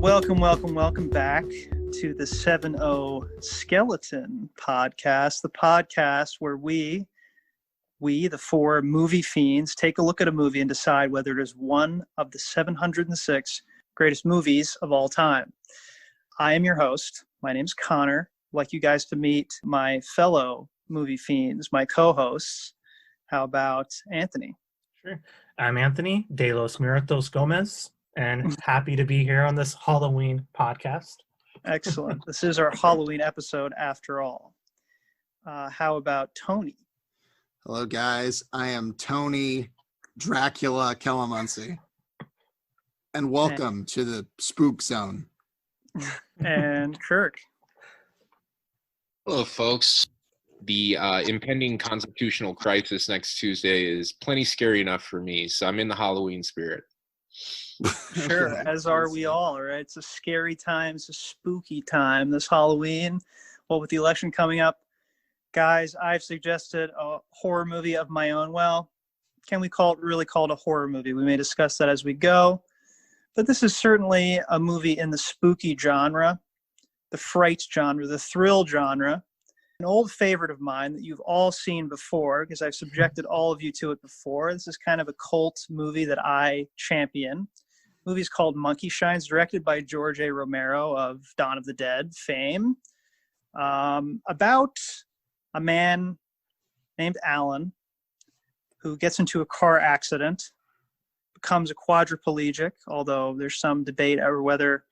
Welcome back to the 7-0 Skeleton podcast, the podcast where we, the four movie fiends, take a look at a movie and decide whether it is one of the 706 greatest movies of all time. I am your host. My name's Connor. I'd like you guys to meet my fellow movie fiends, my co-hosts. How about Anthony? Sure. I'm Anthony de los Muritos Gomez, and happy to be here on this Halloween podcast. Excellent. This is our Halloween episode after all. How about Tony? Hello, guys. I am Tony Dracula Calamansi. And welcome to the Spook Zone. And Kirk. Hello, folks. The impending constitutional crisis next Tuesday is plenty scary enough for me, so I'm in the Halloween spirit. Sure, as are we all, right? It's a scary time. It's a spooky time this Halloween. Well, with the election coming up, guys, I've suggested a horror movie of my own. Well, can we really call it a horror movie? We may discuss that as we go. But this is certainly a movie in the spooky genre, the fright genre, the thrill genre. An old favorite of mine that you've all seen before, because I've subjected all of you to it before. This is kind of a cult movie that I champion. The movie is called Monkey Shines, directed by George A. Romero of Dawn of the Dead fame. About a man named Alan who gets into a car accident, becomes a quadriplegic, although there's some debate over whether,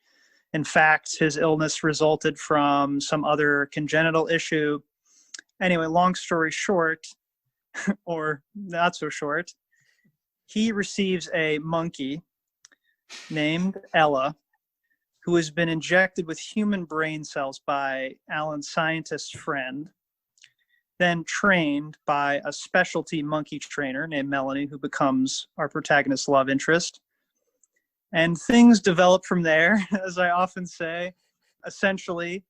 in fact, his illness resulted from some other congenital issue. Anyway, long story short, or not so short, he receives a monkey named Ella, who has been injected with human brain cells by Alan's scientist friend, then trained by a specialty monkey trainer named Melanie, who becomes our protagonist's love interest. And things develop from there, as I often say. Essentially,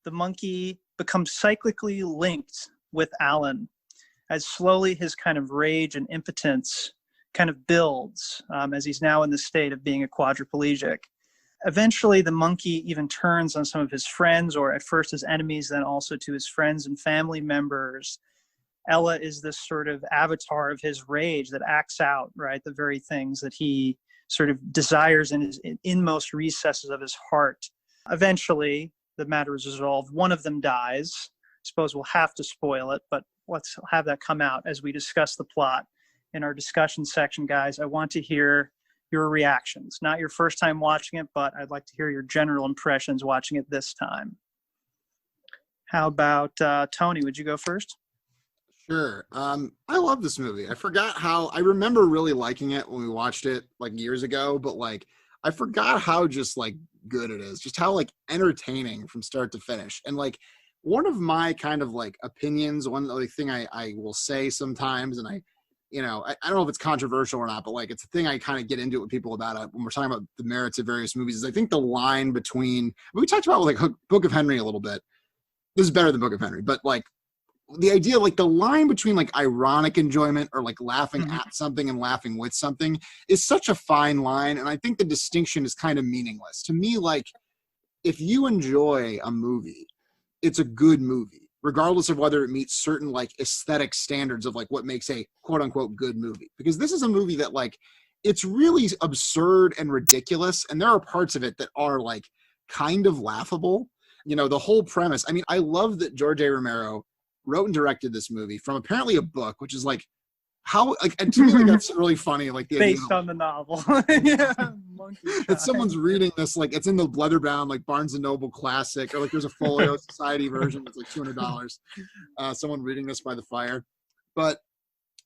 the monkey becomes cyclically linked with Alan as slowly his kind of rage and impotence kind of builds as he's now in the state of being a quadriplegic. Eventually, the monkey even turns on some of his friends, or at first his enemies, then also to his friends and family members. Ella is this sort of avatar of his rage that acts out, right, the very things that he sort of desires in his inmost recesses of his heart. Eventually, the matter is resolved. One of them dies. I suppose we'll have to spoil it, but let's have that come out as we discuss the plot in our discussion section, guys. I want to hear your reactions. Not your first time watching it, but I'd like to hear your general impressions watching it this time. How about Tony? Would you go first? Sure. I love this movie. I remember really liking it when we watched it like years ago, but like I forgot how just like good it is, just how like entertaining from start to finish. And like one of my kind of like opinions, one like thing I will say sometimes, and I don't know if it's controversial or not, but like it's a thing I kind of get into with people about it when we're talking about the merits of various movies, is I think the line between, we talked about like Book of Henry a little bit. This is better than Book of Henry, but like the idea, like the line between like ironic enjoyment or like laughing at something and laughing with something is such a fine line. And I think the distinction is kind of meaningless to me. Like if you enjoy a movie, it's a good movie, regardless of whether it meets certain like aesthetic standards of like what makes a quote unquote good movie. Because this is a movie that like, it's really absurd and ridiculous. And there are parts of it that are like kind of laughable. You know, the whole premise. I mean, I love that George A. Romero wrote and directed this movie from apparently a book, which is like how, like, and to me, like, that's really funny. Like the based on the novel. Yeah, that someone's reading this, like it's in the leather-bound, like Barnes and Noble classic, or like there's a Folio Society version that's like $200. Someone reading this by the fire. But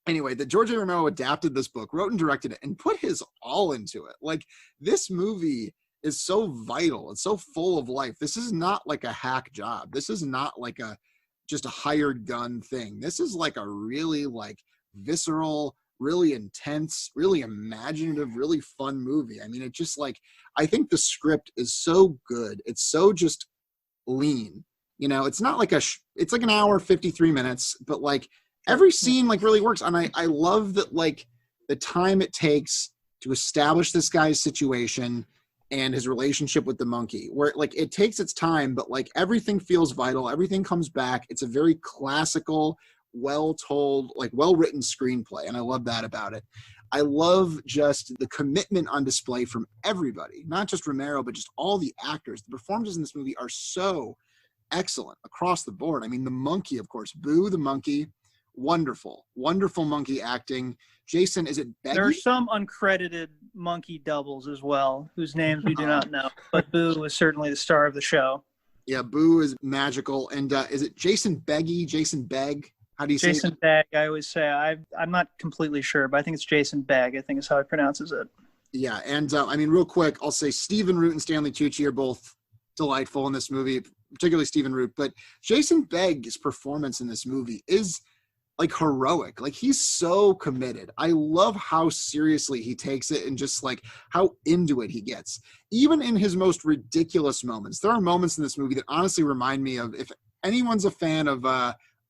anyway, that George A. Romero adapted this book, wrote and directed it, and put his all into it. Like this movie is so vital. It's so full of life. This is not like a hack job. This is not like just a hired gun thing. This is like a really like visceral, really intense, really imaginative, really fun movie. I mean, it just like, I think the script is so good. It's so just lean, you know, it's not like it's like an hour, 53 minutes, but like every scene like really works. And I love that like the time it takes to establish this guy's situation and his relationship with the monkey, where like it takes its time, but like everything feels vital, everything comes back. It's a very classical, well told, like well written screenplay, and I love that about it. I love just the commitment on display from everybody, not just Romero, but just all the actors. The performances in this movie are so excellent across the board. I mean, the monkey, of course, Boo the monkey, wonderful, wonderful monkey acting. Jason, is it Beggy? There are some uncredited monkey doubles as well, whose names we do not know. But Boo was certainly the star of the show. Yeah, Boo is magical. And is it Jason Beggy? Jason Begg? How do you say it? Jason Begg, I always say. I'm not completely sure, but I think it's Jason Begg, I think is how he pronounces it. Yeah, and I mean, real quick, I'll say Stephen Root and Stanley Tucci are both delightful in this movie, particularly Stephen Root. But Jason Begg's performance in this movie is like heroic. Like he's so committed. I love how seriously he takes it and just like how into it he gets. Even in his most ridiculous moments, there are moments in this movie that honestly remind me of, if anyone's a fan of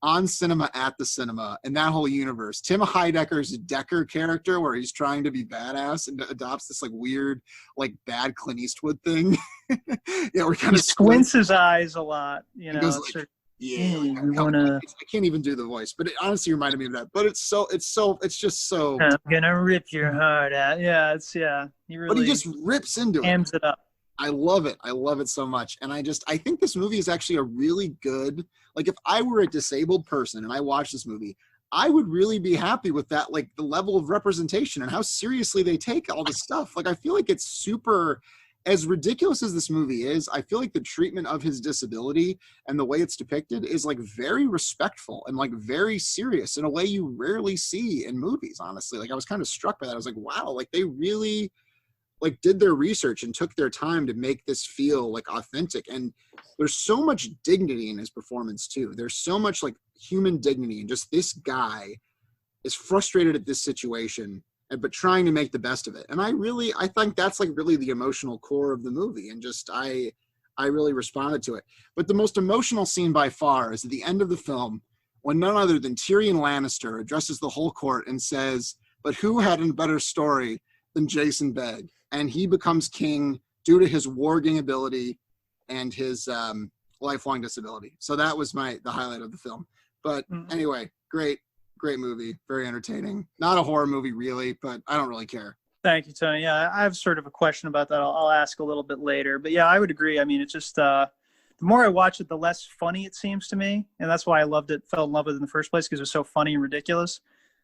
On Cinema at the Cinema and that whole universe, Tim Heidecker's Decker character where he's trying to be badass and adopts this like weird, like bad Clint Eastwood thing. Yeah, we're kind He of squints his eyes a lot, you know. goes It's like, sort of, yeah, like, you wanna. I can't even do the voice, but it honestly reminded me of that. But it's just so. I'm gonna rip your heart out. Yeah, He really. But he just rips into it. Hams it up. I love it. I love it so much. And I think this movie is actually a really good, like if I were a disabled person and I watched this movie, I would really be happy with that, like the level of representation and how seriously they take all this stuff. Like I feel like it's super, as ridiculous as this movie is, I feel like the treatment of his disability and the way it's depicted is like very respectful and like very serious in a way you rarely see in movies, honestly. Like I was kind of struck by that. I was like, wow, like they really like did their research and took their time to make this feel like authentic. And there's so much dignity in his performance too. There's so much like human dignity, and just this guy is frustrated at this situation, but trying to make the best of it. And I think that's like really the emotional core of the movie. And just, I really responded to it. But the most emotional scene by far is at the end of the film when none other than Tyrion Lannister addresses the whole court and says, but who had a better story than Jason Begg? And he becomes king due to his warging ability and his lifelong disability. So that was the highlight of the film. But anyway, great movie, very entertaining. Not a horror movie really, but I don't really care. Thank you, Tony. Yeah, I have sort of a question about that. I'll ask a little bit later. But yeah, I would agree. I mean, it's just the more I watch it, the less funny it seems to me. And that's why I fell in love with it in the first place, because it was so funny and ridiculous.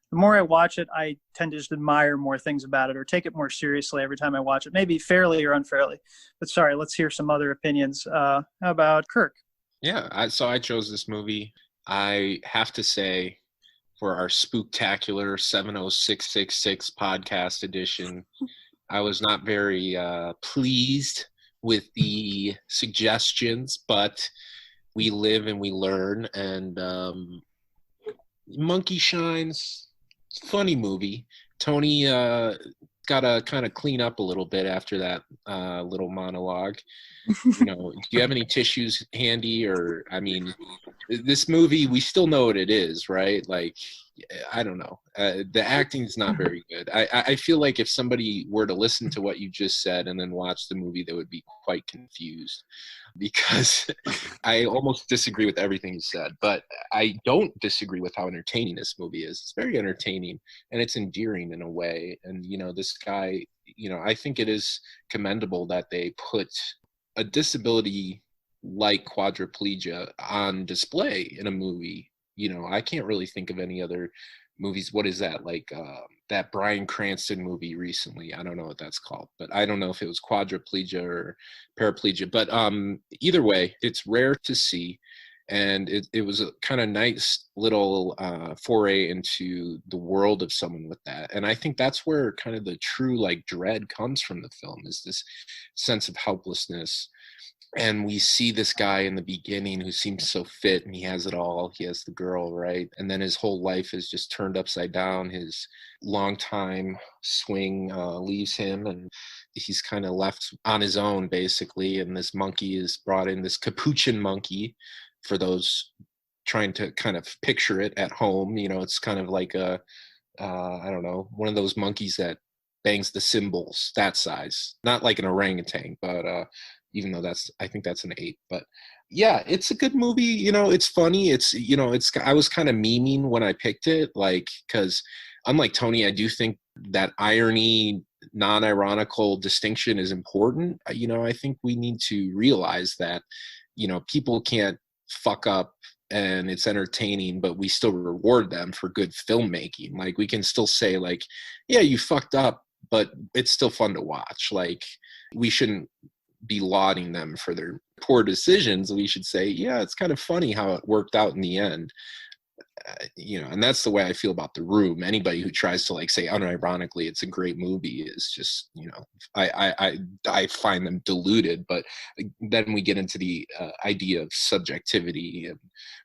The more I watch it, I tend to just admire more things about it or take it more seriously every time I watch it, maybe fairly or unfairly. But sorry, let's hear some other opinions. How about Kirk? Yeah, so I chose this movie. I have to say, for our spooktacular 70666 podcast edition, I was not very pleased with the suggestions, but we live and we learn. And Monkey Shines, funny movie. Tony got to kind of clean up a little bit after that little monologue. You know, do you have any tissues handy? Or, I mean, this movie, we still know what it is, right? Like, I don't know. The acting is not very good. I feel like if somebody were to listen to what you just said and then watch the movie, they would be quite confused, because I almost disagree with everything you said. But I don't disagree with how entertaining this movie is. It's very entertaining, and it's endearing in a way. And, you know, this guy, you know, I think it is commendable that they put a disability like quadriplegia on display in a movie. You know, I can't really think of any other movies. What is that? Like that Bryan Cranston movie recently. I don't know what that's called, but I don't know if it was quadriplegia or paraplegia. But either way, it's rare to see. And it was a kind of nice little foray into the world of someone with that. And I think that's where kind of the true like dread comes from the film, is this sense of helplessness. And we see this guy in the beginning who seems so fit and he has it all. He has the girl, right? And then his whole life is just turned upside down. His longtime swing leaves him, and he's kind of left on his own, basically. And this monkey is brought in, this capuchin monkey, for those trying to kind of picture it at home. You know, it's kind of like I don't know, one of those monkeys that bangs the cymbals that size, not like an orangutan, but even though I think that's an ape. But yeah, it's a good movie. You know, it's funny. It's, you know, I was kind of memeing when I picked it, like, because unlike Tony, I do think that irony, non-ironical distinction is important. You know, I think we need to realize that, you know, people can't fuck up and it's entertaining, but we still reward them for good filmmaking. Like, we can still say, like, yeah, you fucked up, but it's still fun to watch. Like, we shouldn't be lauding them for their poor decisions. We should say, yeah, it's kind of funny how it worked out in the end. You know, and that's the way I feel about The Room. Anybody who tries to like say unironically it's a great movie is just, you know, I find them deluded. But then we get into the idea of subjectivity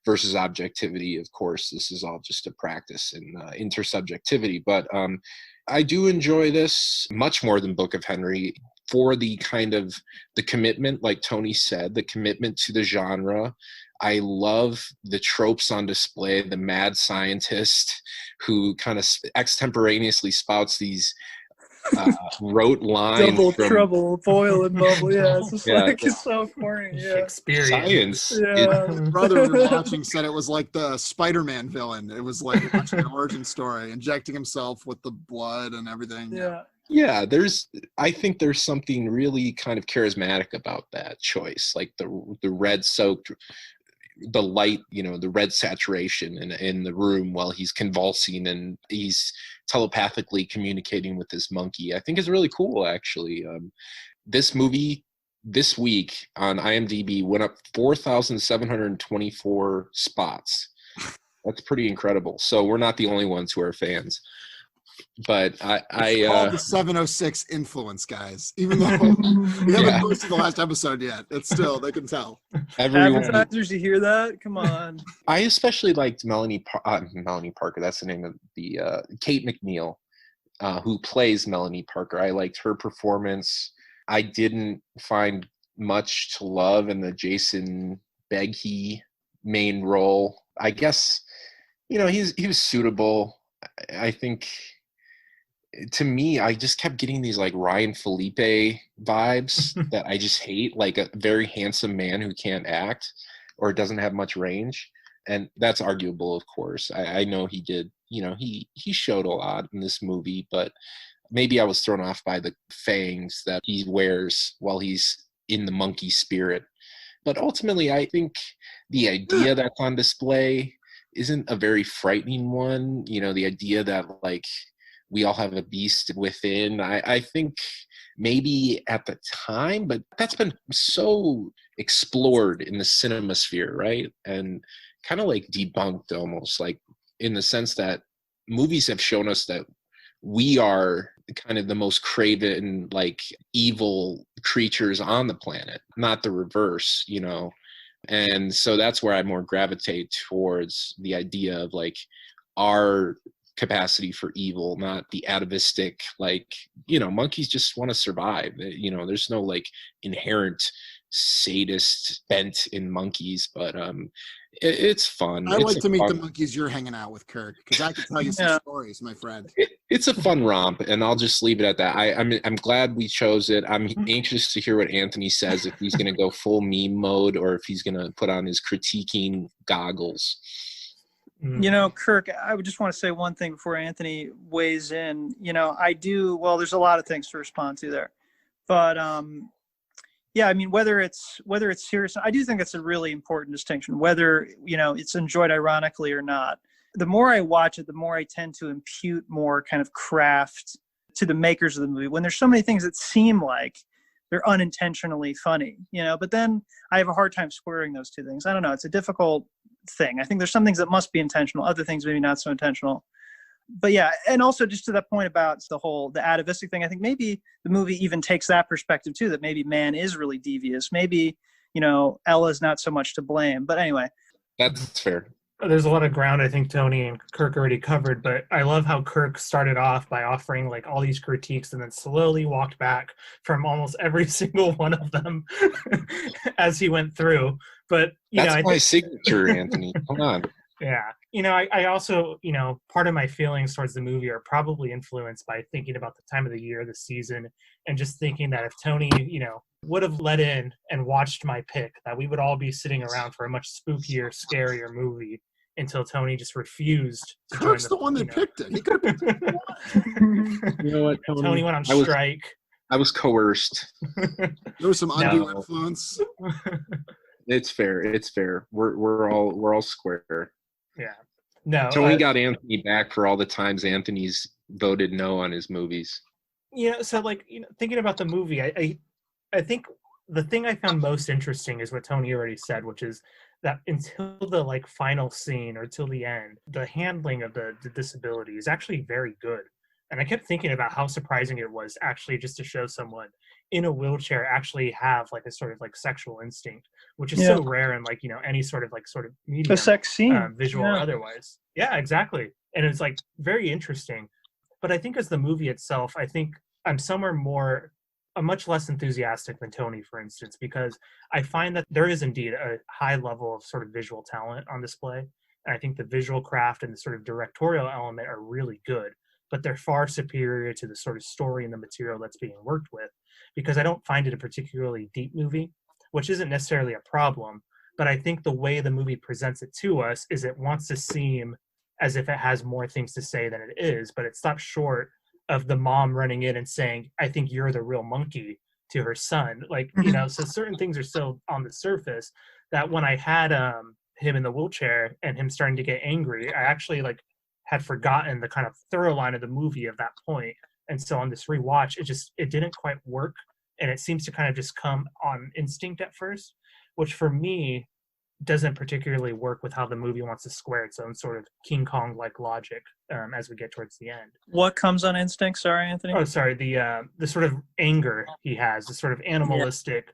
versus objectivity. Of course, this is all just a practice in intersubjectivity. But I do enjoy this much more than Book of Henry for the kind of the commitment, like Tony said, the commitment to the genre. I love the tropes on display, the mad scientist who kind of extemporaneously spouts these rote lines. Double from, trouble, boil and bubble. Yeah, it's just Yeah. like, it's so corny. Yeah. Shakespearean. Science. Yeah. My brother we were watching said it was like the Spider-Man villain. It was like watching an origin story, injecting himself with the blood and everything. Yeah. Yeah, I think there's something really kind of charismatic about that choice, like the red soaked, the light, you know, the red saturation in the room while he's convulsing and he's telepathically communicating with this monkey. I think is really cool, actually. This movie this week on IMDb went up 4,724 spots. That's pretty incredible. So we're not the only ones who are fans. But It's called the 706 influence, guys. Even though we haven't posted the last episode yet, it's still, they can tell. everyone, Advertisers, you hear that? Come on. I especially liked Melanie Parker. That's the name of the Kate McNeil, who plays Melanie Parker. I liked her performance. I didn't find much to love in the Jason Beghe main role. I guess, you know, he was suitable. I think, to me, I just kept getting these like Ryan Felipe vibes that I just hate, like a very handsome man who can't act or doesn't have much range. And that's arguable, of course. I know he did, you know, he showed a lot in this movie, but maybe I was thrown off by the fangs that he wears while he's in the monkey spirit. But ultimately, I think the idea that's on display isn't a very frightening one. You know, the idea that like we all have a beast within. I think maybe at the time, but that's been so explored in the cinema sphere, right? And kind of like debunked almost, like in the sense that movies have shown us that we are kind of the most craven, like evil creatures on the planet, not the reverse, you know? And so that's where I more gravitate towards the idea of like our capacity for evil, not the atavistic, like, you know, monkeys just want to survive. You know, there's no like inherent sadist bent in monkeys, but it's fun. I'd like to meet the monkeys you're hanging out with, Kirk, because I can tell you some stories, my friend. It's a fun romp, and I'll just leave it at that. I'm glad we chose it. I'm anxious to hear what Anthony says, if he's going to go full meme mode or if he's going to put on his critiquing goggles. You know, Kirk, I would just want to say one thing before Anthony weighs in. You know, well, there's a lot of things to respond to there. But yeah, I mean, whether it's serious, I do think it's a really important distinction, whether, you know, it's enjoyed ironically or not. The more I watch it, the more I tend to impute more kind of craft to the makers of the movie, when there's so many things that seem like they're unintentionally funny, you know, but then I have a hard time squaring those two things. I don't know. It's a difficult thing. I think there's some things that must be intentional, other things maybe not so intentional. But yeah, and also just to that point about the atavistic thing, I think maybe the movie even takes that perspective too, that maybe man is really devious. Maybe, you know, Ella's not so much to blame. But anyway. That's fair. There's a lot of ground I think Tony and Kirk already covered, but I love how Kirk started off by offering like all these critiques and then slowly walked back from almost every single one of them as he went through. But that's my signature, Anthony. Come on. Yeah. I also, part of my feelings towards the movie are probably influenced by thinking about the time of the year, the season, and just thinking that if Tony, would have let in and watched my pick, that we would all be sitting around for a much spookier, scarier movie until Tony just refused to Kirk's join the one that picked it. He could have picked it. You know what, Tony went on I was- strike. I was coerced. There was some undue No. influence. It's fair. It's fair. We're all square. Yeah. No. Tony got Anthony back for all the times Anthony's voted no on his movies. So thinking about the movie, I think the thing I found most interesting is what Tony already said, which is that until the final scene or till the end, the handling of the disability is actually very good. And I kept thinking about how surprising it was actually just to show someone in a wheelchair actually have a sort of sexual instinct, which is so rare in any sort of medium, a sex scene, visual or otherwise. Yeah, exactly. And it's very interesting. But I think as the movie itself, I think I'm much less enthusiastic than Tony, for instance, because I find that there is indeed a high level of sort of visual talent on display. And I think the visual craft and the sort of directorial element are really good, but they're far superior to the sort of story and the material that's being worked with, because I don't find it a particularly deep movie, which isn't necessarily a problem. But I think the way the movie presents it to us is it wants to seem as if it has more things to say than it is, but it stops short of the mom running in and saying, "I think you're the real monkey," to her son. So certain things are still on the surface that when I had him in the wheelchair and him starting to get angry, I actually had forgotten the kind of thorough line of the movie at that point. And so on this rewatch, it didn't quite work. And it seems to kind of just come on instinct at first, which for me doesn't particularly work with how the movie wants to square its own sort of King Kong-like logic as we get towards the end. What comes on instinct? Sorry, Anthony. Oh, sorry. The sort of anger he has, the sort of animalistic,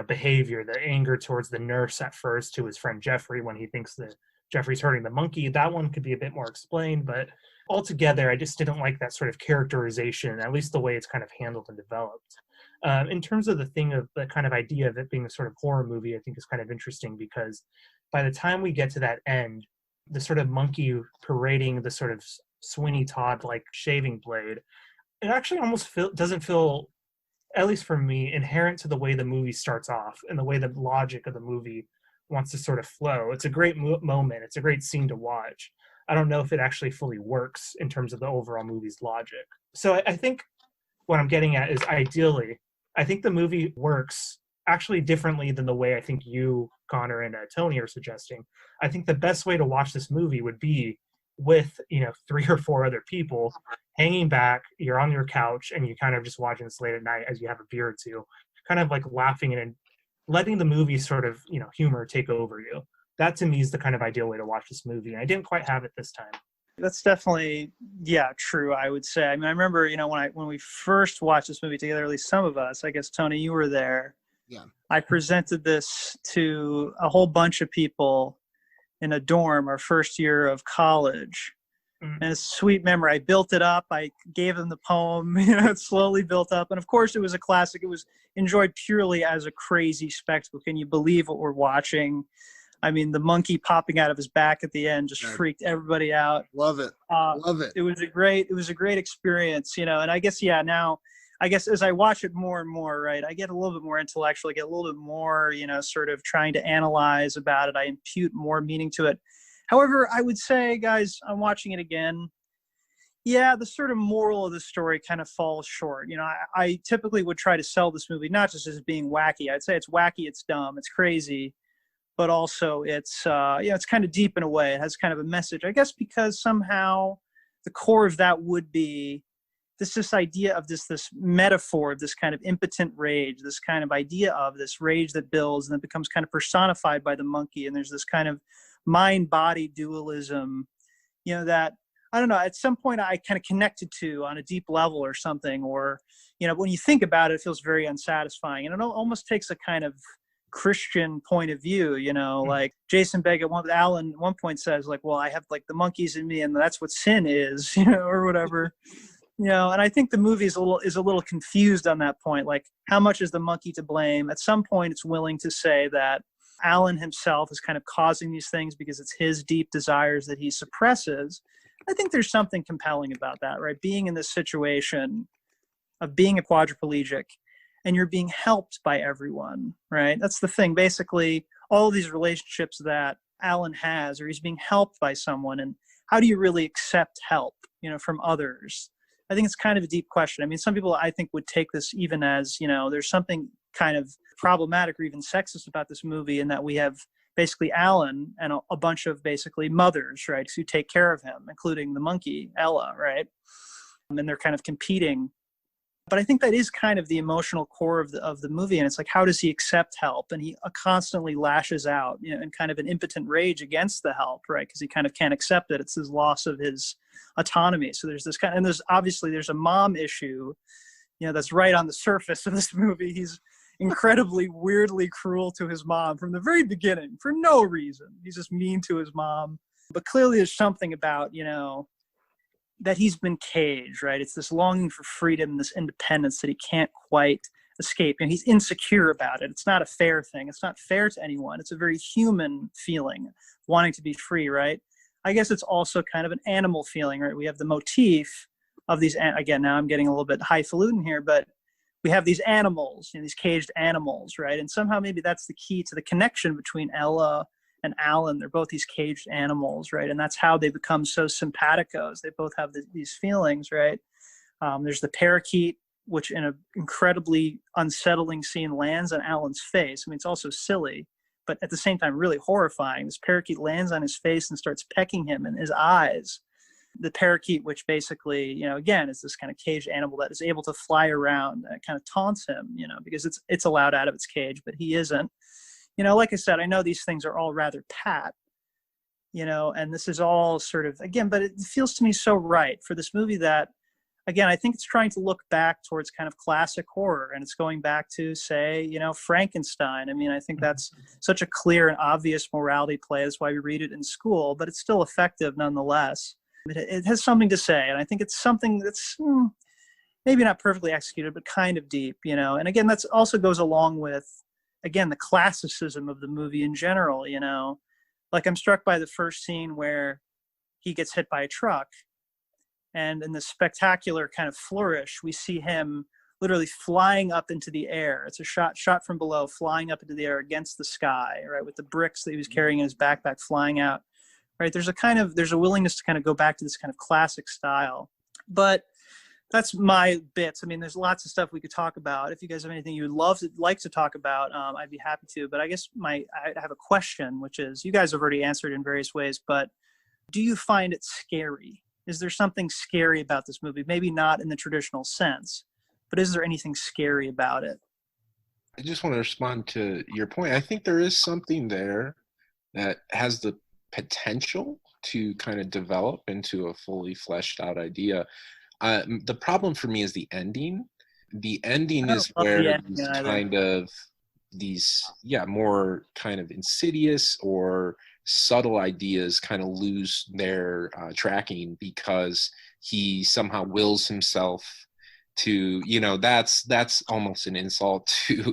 behavior, the anger towards the nurse at first to his friend Jeffrey when he thinks that Jeffrey's hurting the monkey. That one could be a bit more explained, but altogether, I just didn't like that sort of characterization, at least the way it's kind of handled and developed. In terms of the kind of idea of it being a sort of horror movie, I think is kind of interesting because by the time we get to that end, the sort of monkey parading the sort of Sweeney Todd-like shaving blade, it actually almost doesn't feel, at least for me, inherent to the way the movie starts off and the way the logic of the movie wants to sort of flow. It's a great moment. It's a great scene to watch. I don't know if it actually fully works in terms of the overall movie's logic. So I think what I'm getting at is ideally, I think the movie works actually differently than the way I think you, Connor, and Tony are suggesting. I think the best way to watch this movie would be with, 3 or 4 other people hanging back. You're on your couch and you kind of just watching this late at night as you have a beer or two, kind of laughing and letting the movie sort of, humor take over you. That to me is the kind of ideal way to watch this movie. And I didn't quite have it this time. That's definitely, true, I would say. I mean, I remember, when we first watched this movie together, at least some of us, I guess, Tony, you were there. Yeah. I presented this to a whole bunch of people in a dorm our first year of college. And it's a sweet memory. I built it up. I gave them the poem. It slowly built up. And of course, it was a classic. It was enjoyed purely as a crazy spectacle. Can you believe what we're watching? I mean, the monkey popping out of his back at the end just freaked everybody out. Love it. Love it. It was a great experience, and I guess, now, as I watch it more and more, right, I get a little bit more intellectual. I get a little bit more, sort of trying to analyze about it. I impute more meaning to it. However, I would say, guys, I'm watching it again. Yeah, the sort of moral of the story kind of falls short. I typically would try to sell this movie not just as being wacky. I'd say it's wacky, it's dumb, it's crazy, but also it's it's kind of deep in a way. It has kind of a message, I guess, because somehow the core of that would be this idea of this metaphor of this kind of impotent rage, this kind of idea of this rage that builds and then becomes kind of personified by the monkey. And there's this kind of mind-body dualism, that, I don't know, at some point I kind of connected to on a deep level or something, or, when you think about it, it feels very unsatisfying. And it almost takes a kind of Christian point of view, like Jason Begg Alan at one point says, well, I have the monkeys in me and that's what sin is, or whatever. And I think the movie is a little confused on that point. How much is the monkey to blame? At some point, it's willing to say that, Alan himself is kind of causing these things because it's his deep desires that he suppresses. I think there's something compelling about that, right? Being in this situation of being a quadriplegic and you're being helped by everyone, right? That's the thing. Basically, all of these relationships that Alan has, or he's being helped by someone, and how do you really accept help, from others? I think it's kind of a deep question. I mean, some people I think would take this even as, there's something kind of problematic or even sexist about this movie, in that we have basically Alan and a bunch of basically mothers, right, who take care of him, including the monkey, Ella, right? And they're kind of competing. But I think that is kind of the emotional core of the movie. And it's like, how does he accept help? And he constantly lashes out, in kind of an impotent rage against the help, right? Because he kind of can't accept it. It's his loss of his autonomy. So there's this and there's a mom issue, that's right on the surface of this movie. He's incredibly weirdly cruel to his mom from the very beginning for no reason. He's just mean to his mom. But clearly there's something about, that he's been caged, right? It's this longing for freedom, this independence that he can't quite escape. And he's insecure about it. It's not a fair thing. It's not fair to anyone. It's a very human feeling, wanting to be free, right? I guess it's also kind of an animal feeling, right? We have the motif of these, again, now I'm getting a little bit highfalutin here, but we have these animals, these caged animals, right? And somehow maybe that's the key to the connection between Ella and Alan. They're both these caged animals, right? And that's how they become so simpaticos. They both have these feelings, right? There's the parakeet, which in an incredibly unsettling scene lands on Alan's face. I mean, it's also silly, but at the same time, really horrifying. This parakeet lands on his face and starts pecking him in his eyes. The parakeet, which basically, again, is this kind of caged animal that is able to fly around, and kind of taunts him, because it's allowed out of its cage, but he isn't. Like I said, I know these things are all rather pat, and this is all sort of, again, but it feels to me so right for this movie that, again, I think it's trying to look back towards kind of classic horror, and it's going back to, say, Frankenstein. I mean, I think that's such a clear and obvious morality play. That's why we read it in school, but it's still effective nonetheless. It has something to say, and I think it's something that's maybe not perfectly executed, but kind of deep, And again, that also goes along with, again, the classicism of the movie in general, Like, I'm struck by the first scene where he gets hit by a truck, and in this spectacular kind of flourish, we see him literally flying up into the air. It's a shot from below, flying up into the air against the sky, right, with the bricks that he was carrying in his backpack flying out, right? There's a willingness to kind of go back to this kind of classic style. But that's my bits. I mean, there's lots of stuff we could talk about. If you guys have anything you would like to talk about, I'd be happy to. But I guess I have a question, which is, you guys have already answered in various ways, but do you find it scary? Is there something scary about this movie? Maybe not in the traditional sense, but is there anything scary about it? I just want to respond to your point. I think there is something there that has the potential to kind of develop into a fully fleshed out idea. The problem for me is the ending. The ending is where these more kind of insidious or subtle ideas kind of lose their tracking, because he somehow wills himself to, that's almost an insult to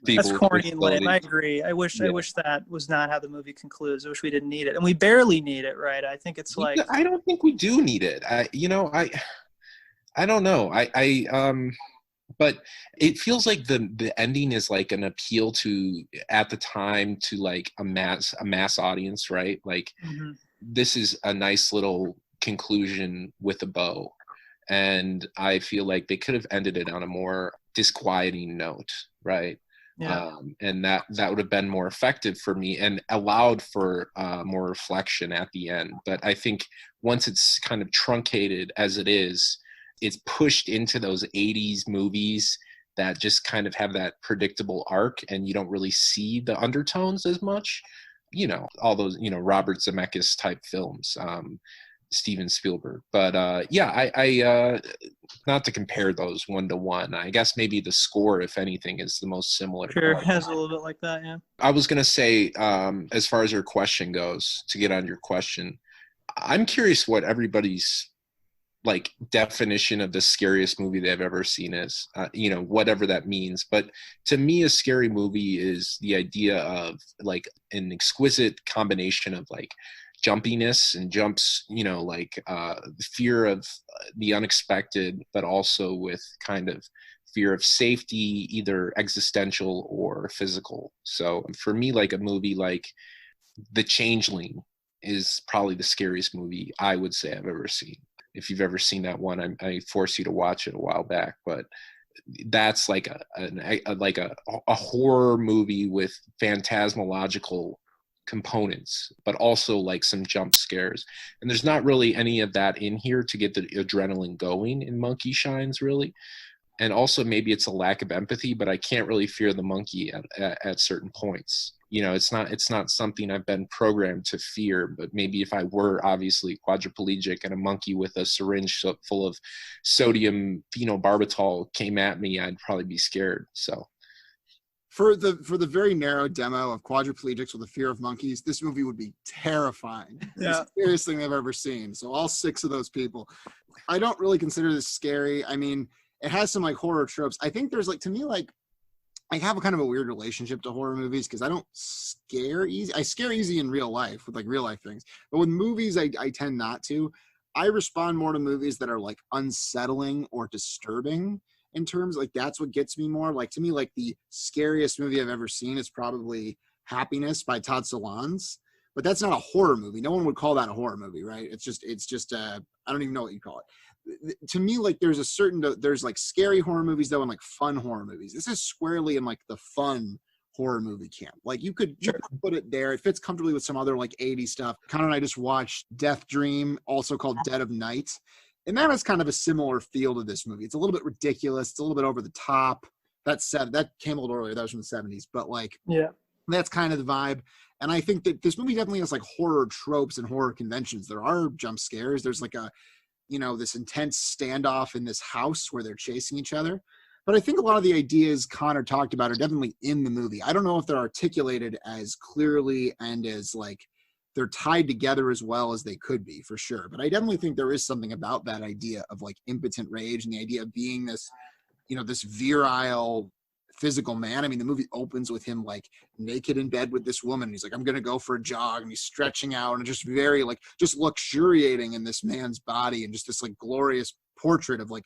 people. That's corny and lame. I agree. I wish that was not how the movie concludes. I wish we didn't need it, and we barely need it, right? I think it's like, I don't think we do need it. I don't know. But it feels like the ending is like an appeal to, at the time, to like a mass audience, right? Like, This is a nice little conclusion with a bow. And I feel like they could have ended it on a more disquieting note, right? Yeah. And that would have been more effective for me and allowed for more reflection at the end. But I think once it's kind of truncated as it is, it's pushed into those 80s movies that just kind of have that predictable arc, and you don't really see the undertones as much. All those, Robert Zemeckis type films, Steven Spielberg. But I not to compare those one to one. I guess maybe the score, if anything, is the most similar. Sure, it has a little bit like that, yeah. I was gonna say, as far as your question goes, to get on your question, I'm curious what everybody's like definition of the scariest movie they've ever seen is, you know, whatever that means. But to me, a scary movie is the idea of like an exquisite combination of like jumpiness and jumps, you know, like fear of the unexpected, but also with kind of fear of safety, either existential or physical. So for me, like a movie like The Changeling is probably the scariest movie I would say I've ever seen. If you've ever seen that one, I forced you to watch it a while back, but that's like a horror movie with phantasmological components, but also like some jump scares. And there's not really any of that in here to get the adrenaline going in Monkey Shines, really. And also maybe it's a lack of empathy, but I can't really fear the monkey at certain points. You know, it's not something I've been programmed to fear, but maybe if I were obviously quadriplegic and a monkey with a syringe full of sodium phenobarbital came at me, I'd probably be scared. So for the very narrow demo of quadriplegics with a fear of monkeys, this movie would be terrifying. Yeah. The scariest thing I've ever seen. So all 6 of those people. I don't really consider this scary. I mean, it has some like horror tropes. I think there's like, to me, like I have a kind of a weird relationship to horror movies because I don't scare easy. I scare easy in real life with like real life things, but with movies, I tend not to. I respond more to movies that are like unsettling or disturbing in terms like that's what gets me more. Like to me, like the scariest movie I've ever seen is probably Happiness by Todd Solondz, but that's not a horror movie. No one would call that a horror movie, right? It's just I don't even know what you call it. To me, like there's like scary horror movies though and like fun horror movies. This is squarely in like the fun horror movie camp. Like you could put it there. It fits comfortably with some other like 80s stuff. Connor and I just watched Death Dream, also called Dead of Night, and that has kind of a similar feel to this movie. It's a little bit ridiculous. It's a little bit over the top. That came a little earlier. That was from the 70s, but like that's kind of the vibe. And I think that this movie definitely has like horror tropes and horror conventions. There are jump scares. There's like this intense standoff in this house where they're chasing each other. But I think a lot of the ideas Connor talked about are definitely in the movie. I don't know if they're articulated as clearly and as like they're tied together as well as they could be, for sure. But I definitely think there is something about that idea of like impotent rage and the idea of being this, this virile physical man. I mean, the movie opens with him like naked in bed with this woman. He's like, I'm going to go for a jog, and he's stretching out and just very like just luxuriating in this man's body, and just this like glorious portrait of like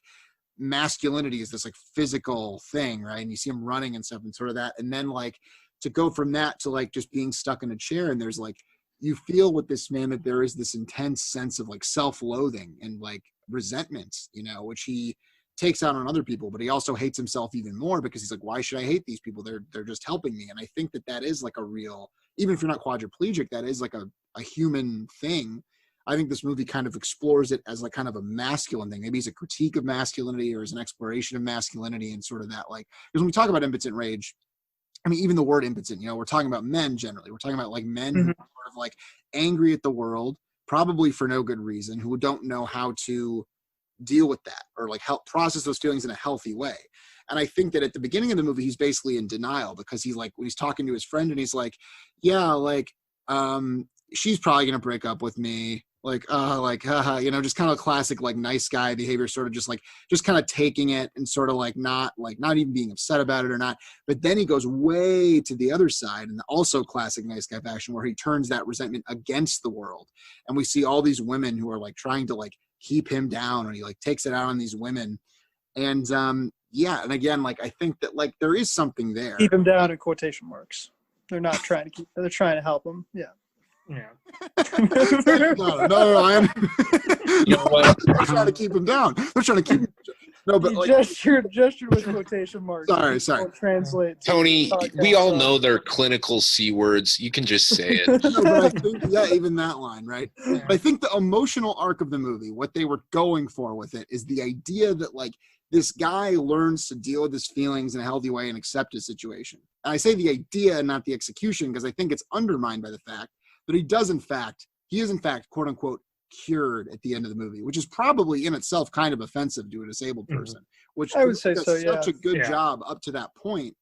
masculinity is this like physical thing, right? And you see him running and stuff and sort of that. And then like to go from that to like just being stuck in a chair, and there's like, you feel with this man that there is this intense sense of like self-loathing and like resentment, which he takes out on other people, but he also hates himself even more because he's like, why should I hate these people? They're just helping me. And I think that is like a real, even if you're not quadriplegic, that is like a human thing. I think this movie kind of explores it as like kind of a masculine thing. Maybe it's a critique of masculinity or as an exploration of masculinity and sort of that, like, because when we talk about impotent rage, I mean, even the word impotent, we're talking about men generally. We're talking about like men who are sort of like angry at the world, probably for no good reason, who don't know how to deal with that or like help process those feelings in a healthy way. And I think that at the beginning of the movie, he's basically in denial because he's like, when he's talking to his friend and he's like, yeah, like, she's probably going to break up with me. Like, just kind of classic, like nice guy behavior, sort of just kind of taking it and sort of like not even being upset about it or not. But then he goes way to the other side, and also classic nice guy fashion, where he turns that resentment against the world. And we see all these women who are like trying to like keep him down, and he like takes it out on these women. And and again, like I think that like there is something there. Keep him down in quotation marks. They're not trying to they're trying to help him. Yeah. Yeah. No, I am. You know what? They're trying to keep him down. They're trying to keep him. No, but like, gestured with quotation marks. Sorry. Translate. Tony, we all know they're clinical C words. You can just say it. No, but I think, even that line, right? Yeah. But I think the emotional arc of the movie, what they were going for with it, is the idea that like this guy learns to deal with his feelings in a healthy way and accept his situation. And I say the idea and not the execution because I think it's undermined by the fact that he is in fact, quote unquote, cured at the end of the movie, which is probably in itself kind of offensive to a disabled person, which I would say does so, such a good job up to that point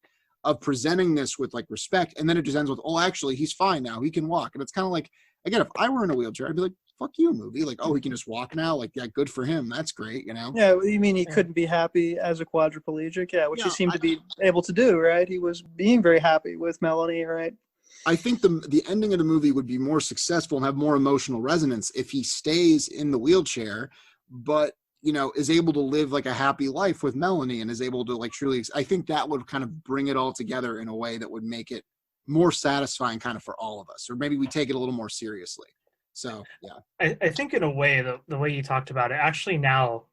of presenting this with like respect. And then it just ends with, oh, actually, he's fine now. He can walk. And it's kind of like, again, if I were in a wheelchair, I'd be like, fuck you, movie. Like, oh, he can just walk now. Like, yeah, good for him. That's great, you know? Yeah, you mean he couldn't be happy as a quadriplegic? Yeah, which he Yeah, seemed to be able to do, right? He was being very happy with Melanie, right? I think the ending of the movie would be more successful and have more emotional resonance if he stays in the wheelchair, but you know, is able to live like a happy life with Melanie and is able to like truly. I think that would kind of bring it all together in a way that would make it more satisfying, kind of for all of us, or maybe we take it a little more seriously. So yeah, I think in a way, the way you talked about it actually now,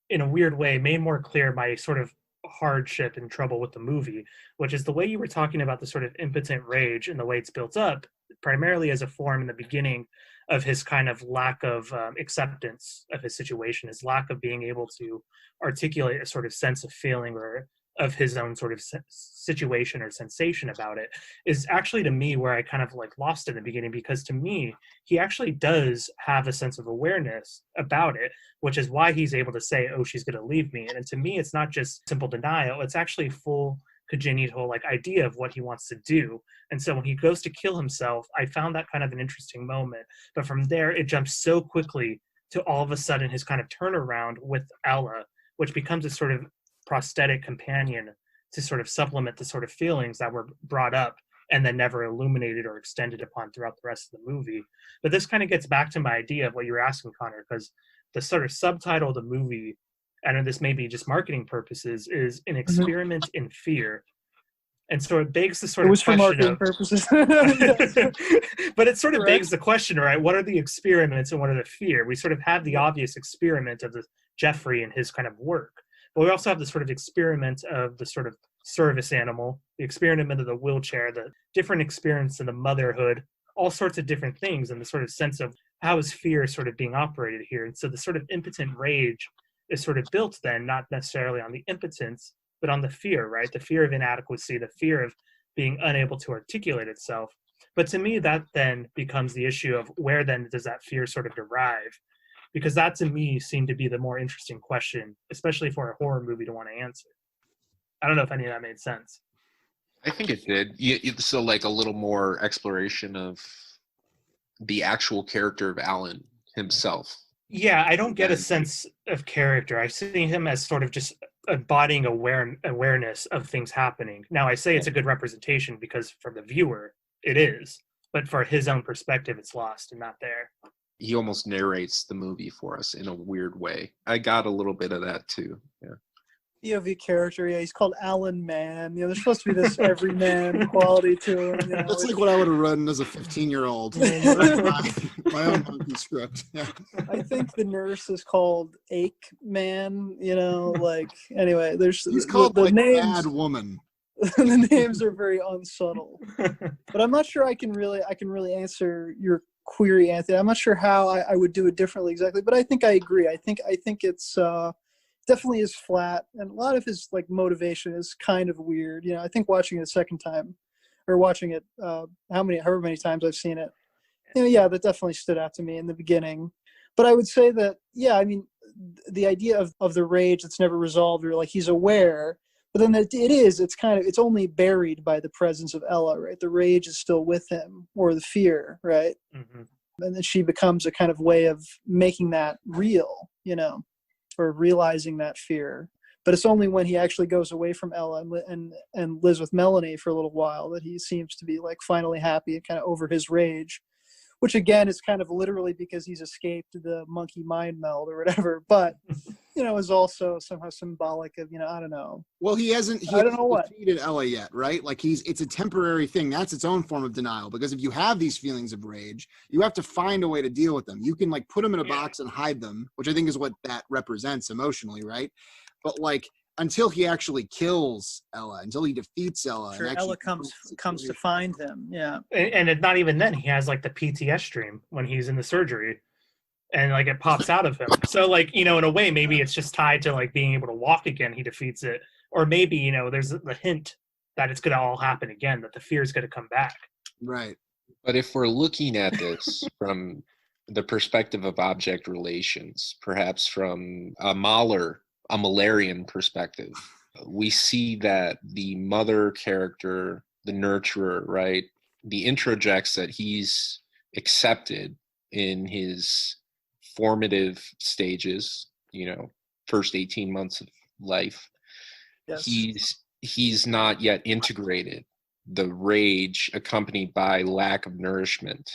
in a weird way, made more clear my sort of hardship and trouble with the movie, which is the way you were talking about the sort of impotent rage and the way it's built up, primarily as a form in the beginning of his kind of lack of acceptance of his situation, his lack of being able to articulate a sort of sense of feeling or of his own sort of situation or sensation about it, is actually to me where I kind of like lost in the beginning, because to me he actually does have a sense of awareness about it, which is why he's able to say, oh, she's going to leave me. And to me it's not just simple denial, it's actually full congenital like idea of what he wants to do. And so when he goes to kill himself, I found that kind of an interesting moment, but from there it jumps so quickly to all of a sudden his kind of turnaround with Ella, which becomes a sort of prosthetic companion to sort of supplement the sort of feelings that were brought up and then never illuminated or extended upon throughout the rest of the movie. But this kind of gets back to my idea of what you were asking, Connor, because the sort of subtitle of the movie, and this may be just marketing purposes, is an experiment in fear. And so it begs the sort of question for marketing of purposes. but it sort of Correct. begs the question, right? What are the experiments and what are the fear? We sort of have the obvious experiment of the Jeffrey and his kind of work, but we also have the sort of experiment of the sort of service animal, the experiment of the wheelchair, the different experience in the motherhood, all sorts of different things, and the sort of sense of how is fear sort of being operated here. And so the sort of impotent rage is sort of built then, not necessarily on the impotence, but on the fear, right? The fear of inadequacy, the fear of being unable to articulate itself. But to me, that then becomes the issue of where then does that fear sort of derive? Because that to me seemed to be the more interesting question, especially for a horror movie to want to answer. I don't know if any of that made sense. I think it did. So like a little more exploration of the actual character of Alan himself. Yeah, I don't get a sense of character. I see him as sort of just embodying awareness of things happening. Now, I say it's a good representation because for the viewer, it is. But for his own perspective, it's lost and not there. He almost narrates the movie for us in a weird way. I got a little bit of that too. Yeah. POV character, yeah, he's called Alan Man. You know, there's supposed to be this everyman quality to him. You know, that's like what I would have written as a 15-year-old. my own monkey script. Yeah. I think the nurse is called Ache Man. You know, like anyway, he's called the like names. Bad Woman. The names are very unsubtle, but I'm not sure I can really answer your query, Anthony. I'm not sure how I would do it differently exactly, but I think I agree. I think it's definitely is flat, and a lot of his like motivation is kind of weird. You know, I think watching it a second time, or watching it however many times I've seen it, you know, yeah, that definitely stood out to me in the beginning. But I would say that, yeah, I mean, the idea of the rage that's never resolved, or like he's aware, but then it's only buried by the presence of Ella, right? The rage is still with him, or the fear, right? Mm-hmm. And then she becomes a kind of way of making that real, you know, or realizing that fear. But it's only when he actually goes away from Ella and lives with Melanie for a little while that he seems to be like finally happy and kind of over his rage, which again is kind of literally because he's escaped the monkey mind meld or whatever, but you know, is also somehow symbolic of, you know, I don't know. Well, he hasn't defeated Ella yet, right? Like it's a temporary thing. That's its own form of denial, because if you have these feelings of rage, you have to find a way to deal with them. You can like put them in a box and hide them, which I think is what that represents emotionally, right? But like until he actually kills Ella, until he defeats Ella, sure, and Ella comes to find him, yeah. And not even then, he has like the PTS dream when he's in the surgery, and like it pops out of him. So like, you know, in a way, maybe it's just tied to like being able to walk again. He defeats it, or maybe, you know, there's the hint that it's going to all happen again, that the fear is going to come back. Right. But if we're looking at this from the perspective of object relations, perhaps from a Mahlerian perspective, we see that the mother character, the nurturer, right, the introjects that he's accepted in his formative stages, first 18 months of life, Yes. he's not yet integrated the rage accompanied by lack of nourishment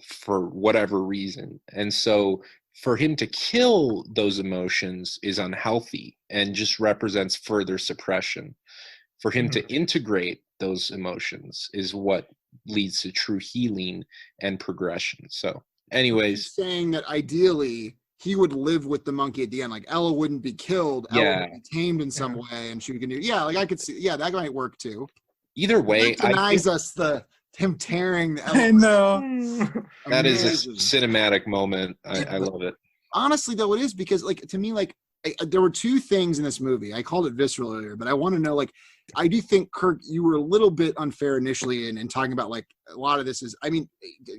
for whatever reason. And so for him to kill those emotions is unhealthy and just represents further suppression. For him to integrate those emotions is what leads to true healing and progression. So anyways, he's saying that ideally he would live with the monkey at the end. Like Ella wouldn't be killed. Ella Yeah. would be tamed in some way, and she can do. Yeah, like I could see. Yeah, that might work too. either way, That denies us him tearing the. I know. That is a Amazing. cinematic moment. I love it. Honestly, though, it is because, like, to me, like, there were two things in this movie. I called it visceral earlier, but I want to know, like, I do think, Kirk, you were a little bit unfair initially in talking about, like, a lot of this is, I mean,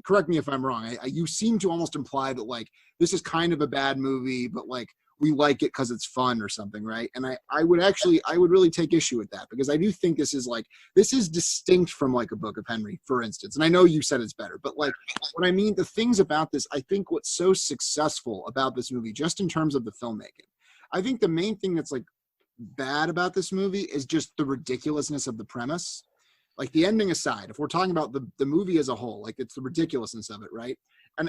correct me if I'm wrong. You seem to almost imply that, like, this is kind of a bad movie, but, like, we like it because it's fun or something, right? And I would really take issue with that, because I do think this is distinct from, like, a Book of Henry, for instance. And I know you said it's better, but, like, what I mean, the things about this, I think what's so successful about this movie, just in terms of the filmmaking, I think the main thing that's, like, bad about this movie is just the ridiculousness of the premise. Like, the ending aside, if we're talking about the movie as a whole, like, it's the ridiculousness of it, right?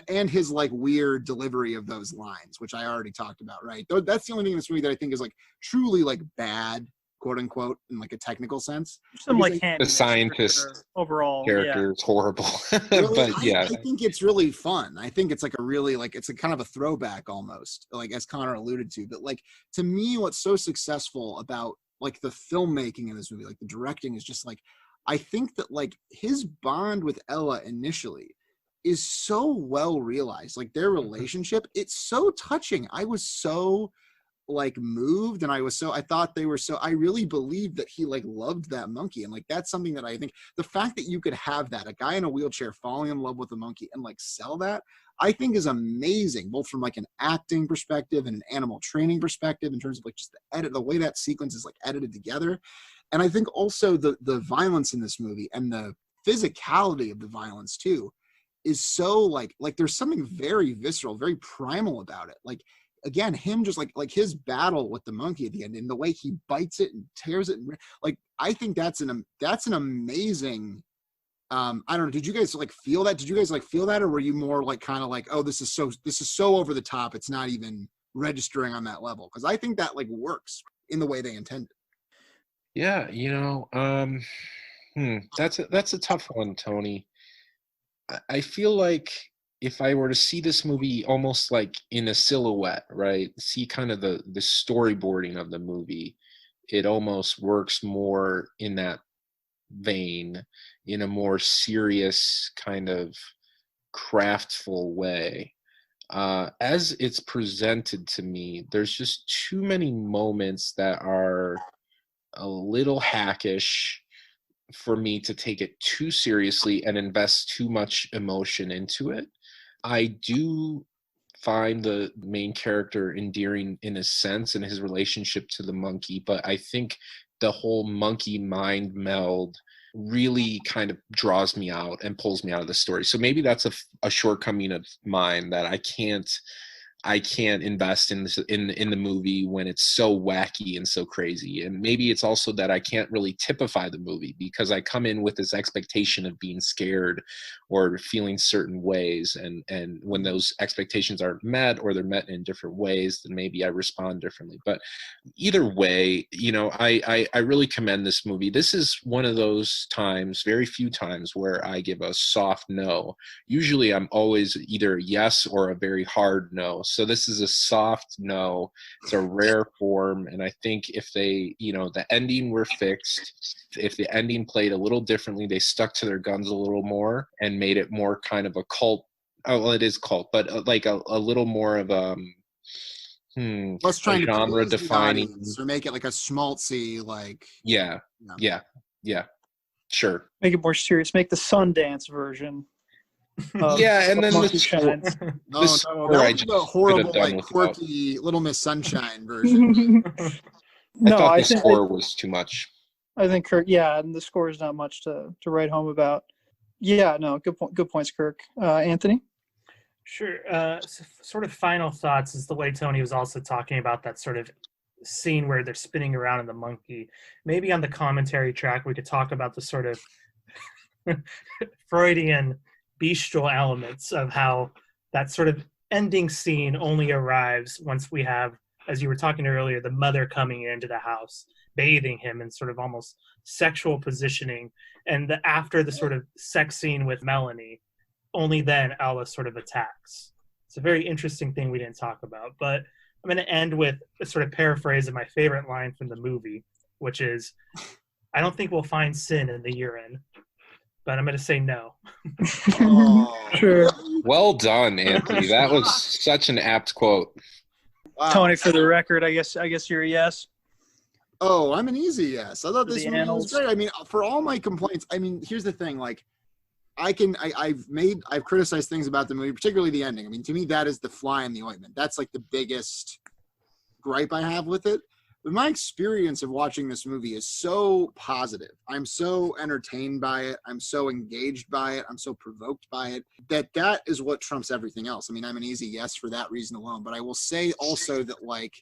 And his, like, weird delivery of those lines, which I already talked about, right? That's the only thing in this movie that I think is, like, truly, like, bad, quote unquote, in, like, a technical sense. Some Because like The scientist overall character is horrible. Really, But yeah, I think it's really fun. I think it's like a really, like, it's a kind of a throwback almost, like, as Connor alluded to. But, like, to me, what's so successful about, like, the filmmaking in this movie, like the directing, is just, like, I think that, like, his bond with Ella initially is so well realized. Like, their relationship, it's so touching. I was so, like, moved, and I thought they were so, I really believed that he, like, loved that monkey. And, like, that's something that I think the fact that you could have that, a guy in a wheelchair falling in love with a monkey and, like, sell that, I think is amazing, both from, like, an acting perspective and an animal training perspective, in terms of, like, just the way that sequence is, like, edited together. And I think also the violence in this movie and the physicality of the violence too is so, like there's something very visceral, very primal about it. Like, again, him just like his battle with the monkey at the end, and the way he bites it and tears it, and, like, I think that's an amazing. I don't know. Did you guys, like, feel that? Did you guys, like, feel that, or were you more, like, kind of like, oh, this is so over the top, it's not even registering on that level? Because I think that, like, works in the way they intended. yeah, that's a tough one, Tony. I feel like if I were to see this movie almost like in a silhouette, right? See kind of the storyboarding of the movie, it almost works more in that vein, in a more serious kind of craftful way. As it's presented to me, there's just too many moments that are a little hackish for me to take it too seriously and invest too much emotion into it. I do find the main character endearing in a sense, in his relationship to the monkey, but I think the whole monkey mind meld really kind of draws me out and pulls me out of the story. So maybe that's a shortcoming of mine, that I can't invest in this, in the movie when it's so wacky and so crazy. And maybe it's also that I can't really typify the movie, because I come in with this expectation of being scared or feeling certain ways, and when those expectations aren't met, or they're met in different ways, then maybe I respond differently. But either way, I really commend this movie. This is one of those times, very few times, where I give a soft no. Usually I'm always either a yes or a very hard no. So this is a soft no. It's a rare form. And I think if they, the ending were fixed, if the ending played a little differently, they stuck to their guns a little more and made it more kind of a cult. Oh, well, it is cult, but like a little more of Let's try to genre defining, or make it like a schmaltzy, like, yeah, sure. Make it more serious. Make the Sundance version. Yeah, and then Monkey Shines. No, This that score I was just the horrible, done like, without. quirky Little Miss Sunshine version. No, I thought I the think score was too much. I think Kirk. Yeah, and the score is not much to write home about. Yeah, no, good points, Kirk. Anthony. Sure. Sort of final thoughts is the way Tony was also talking about that sort of scene where they're spinning around in the monkey. Maybe on the commentary track, we could talk about the sort of Freudian bestial elements of how that sort of ending scene only arrives once we have, as you were talking earlier, the mother coming into the house, bathing him in sort of almost sexual positioning. And after the sort of sex scene with Melanie, only then Ella sort of attacks. It's a very interesting thing we didn't talk about. But I'm going to end with a sort of paraphrase of my favorite line from the movie, which is, I don't think we'll find sin in the urine, but I'm going to say no. Oh, Sure. Well done, Anthony. That was such an apt quote. wow. Tony, for the record, I guess you're a yes. Oh, I'm an easy yes. I thought For this the movie annals. was great. I mean, for all my complaints, I mean, here's the thing. Like, I've criticized things about the movie, particularly the ending. I mean, to me, that is the fly in the ointment. That's like the biggest gripe I have with it. But my experience of watching this movie is so positive. I'm so entertained by it. I'm so engaged by it. I'm so provoked by it that is what trumps everything else. I mean, I'm an easy yes for that reason alone. But I will say also that, like,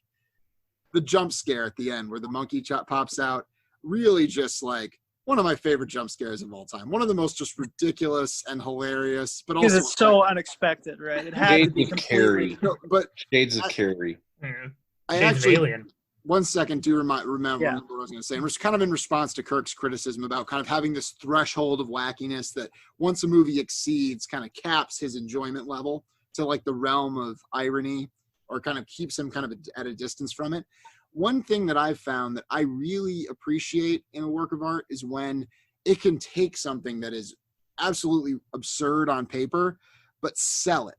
the jump scare at the end where the monkey chop pops out, really just like one of my favorite jump scares of all time. One of the most just ridiculous and hilarious, but Because also it's so unexpected, right? It had to Shades be of completely. Carrie. no, but Shades of Carrie. I Shades of actually Alien. 1 second do remember Yeah. what I was going to say. And it's kind of in response to Kirk's criticism about kind of having this threshold of wackiness that once a movie exceeds, kind of caps his enjoyment level to like the realm of irony, or kind of keeps him kind of at a distance from it. One thing that I've found that I really appreciate in a work of art is when it can take something that is absolutely absurd on paper, but sell it.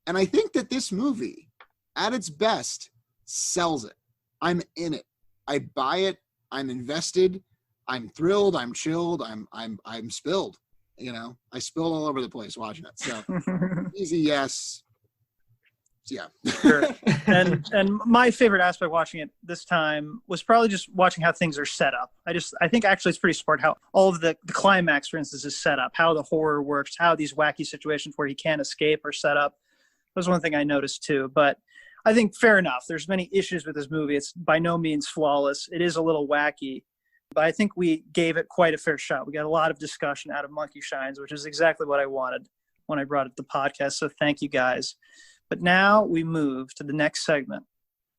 And I think that this movie, at its best, sells it. I'm in it. I buy it. I'm invested. I'm thrilled. I'm chilled. I'm spilled. You know, I spilled all over the place watching it. So easy yes. Yeah. Sure. And my favorite aspect watching it this time was probably just watching how things are set up. I think actually it's pretty smart how all of the climax, for instance, is set up, how the horror works, how these wacky situations where he can't escape are set up. That was one thing I noticed too. But I think fair enough. There's many issues with this movie. It's by no means flawless. It is a little wacky, but I think we gave it quite a fair shot. We got a lot of discussion out of Monkey Shines, which is exactly what I wanted when I brought it to the podcast. So thank you guys. But now we move to the next segment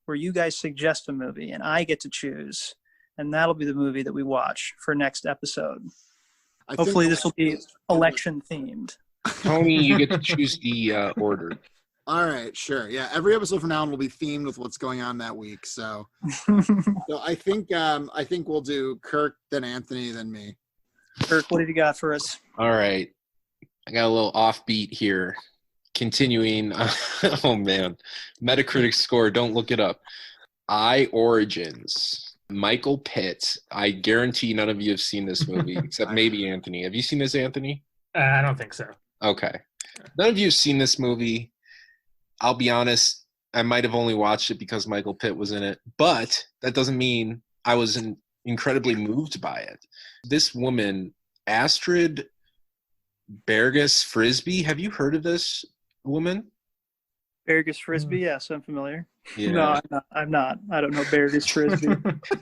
where you guys suggest a movie and I get to choose. And that'll be the movie that we watch for next episode. Hopefully this will be election themed. Tony, you get to choose the order. All right, sure. Yeah, every episode from now on will be themed with what's going on that week. So I think we'll do Kirk, then Anthony, then me. Kirk, what have you got for us? All right. I got a little offbeat here. Continuing. Oh, man. Metacritic score. Don't look it up. I Origins. Michael Pitt. I guarantee none of you have seen this movie, except maybe Anthony. Have you seen this, Anthony? I don't think so. Okay. None of you have seen this movie. I'll be honest, I might have only watched it because Michael Pitt was in it, but that doesn't mean I was incredibly moved by it. This woman, Astrid Bergus Frisbee, have you heard of this woman? Bergus Frisbee? Yes, I'm familiar. Yeah. No, I'm not. I don't know Bergus Frisbee.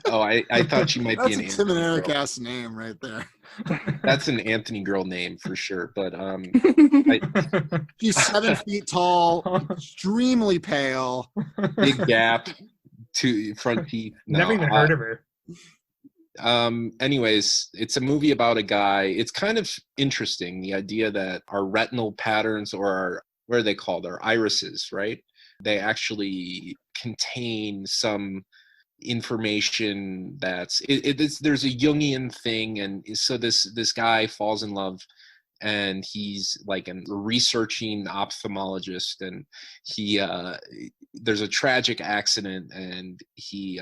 Oh, I thought you might That's be a an Tim and Anthony Eric girl. ass name right there. That's an Anthony girl name for sure, but She's 7 feet tall, extremely pale. big gap, two front teeth. No, Never even heard of her. Anyways, it's a movie about a guy. It's kind of interesting, the idea that our retinal patterns, or our, what are they called, our irises, right, they actually contain some information that's there's a Jungian thing. And so this guy falls in love, and he's like a researching ophthalmologist, and he there's a tragic accident, and he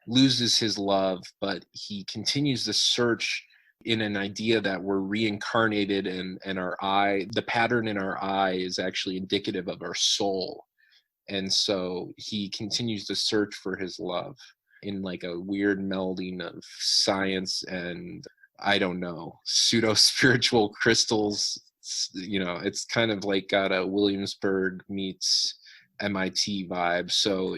loses his love, but he continues to search in an idea that we're reincarnated, and our eye, the pattern in our eye is actually indicative of our soul. And so he continues to search for his love in like a weird melding of science and, I don't know, pseudo spiritual crystals, It's kind of like got a Williamsburg meets MIT vibe. So